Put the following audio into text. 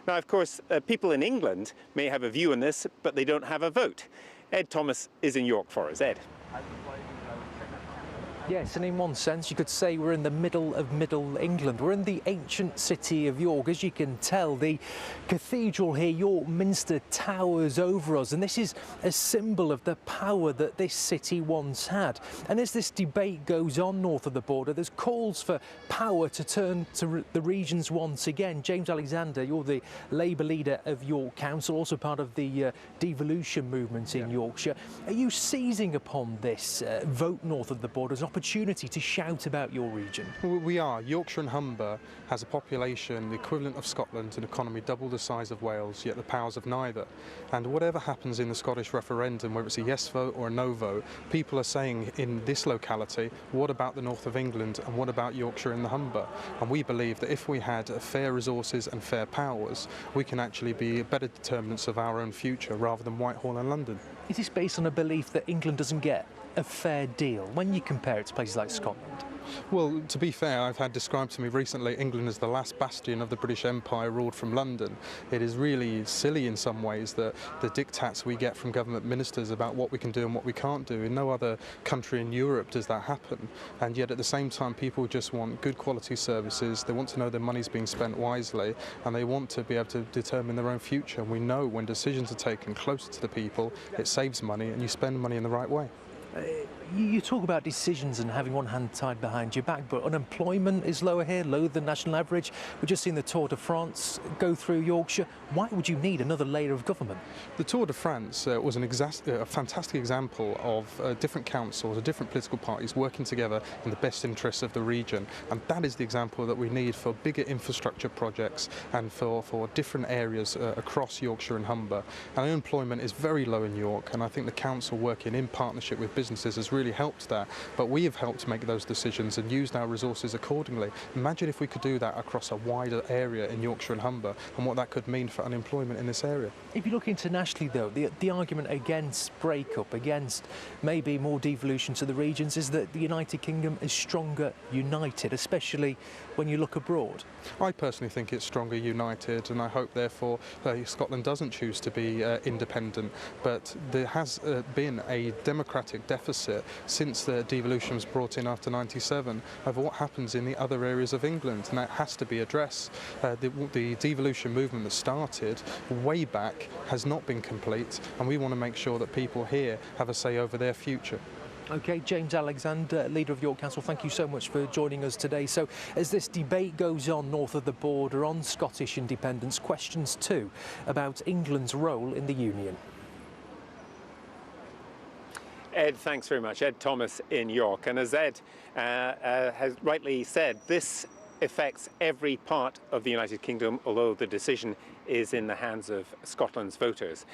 Now, of course, people in England may have a view on this, but they don't have a vote. Ed Thomas is in York for us. Ed. Yes, and in one sense you could say we're in the middle of Middle England. We're in the ancient city of York. As you can tell, the cathedral here, York Minster, towers over us, and this is a symbol of the power that this city once had. And as this debate goes on north of the border, there's calls for power to turn to the regions once again. James Alexander, you're the Labour leader of York Council, also part of the devolution movement in Yorkshire. Are you seizing upon this vote north of the border as an opportunity to shout about your region? We are. Yorkshire and Humber has a population the equivalent of Scotland, an economy double the size of Wales, yet the powers of neither. And whatever happens in the Scottish referendum, whether it's a yes vote or a no vote, people are saying in this locality, what about the north of England and what about Yorkshire and the Humber? And we believe that if we had fair resources and fair powers, we can actually be better determinants of our own future rather than Whitehall and London. Is this based on a belief that England doesn't get a fair deal when you compare it to places like Scotland? Well, to be fair, I've had described to me recently England as the last bastion of the British Empire ruled from London. It is really silly in some ways that the diktats we get from government ministers about what we can do and what we can't do. In no other country in Europe does that happen. And yet at the same time, people just want good quality services, they want to know their money's being spent wisely, and they want to be able to determine their own future. And we know when decisions are taken closer to the people, it saves money and you spend money in the right way. You talk about decisions and having one hand tied behind your back, but unemployment is lower here, lower than national average. We've just seen the Tour de France go through Yorkshire. Why would you need another layer of government? The Tour de France was a fantastic example of different councils, different political parties working together in the best interests of the region. And that is the example that we need for bigger infrastructure projects and for different areas across Yorkshire and Humber. And unemployment is very low in York, and I think the council working in partnership with businesses has really helped that, but we have helped make those decisions and used our resources accordingly. Imagine if we could do that across a wider area in Yorkshire and Humber and what that could mean for unemployment in this area. If you look internationally though, the argument against breakup, against maybe more devolution to the regions, is that the United Kingdom is stronger united, especially when you look abroad. I personally think it's stronger united, and I hope therefore Scotland doesn't choose to be independent, but there has been a democratic deficit since the devolution was brought in after 97 over what happens in the other areas of England, and that has to be addressed. The devolution movement that started way back has not been complete, and we want to make sure that people here have a say over their future. OK, James Alexander, leader of York Council, thank you so much for joining us today. So as this debate goes on north of the border on Scottish independence, questions too about England's role in the Union. Ed, thanks very much. Ed Thomas in York. And as Ed has rightly said, this affects every part of the United Kingdom, although the decision is in the hands of Scotland's voters.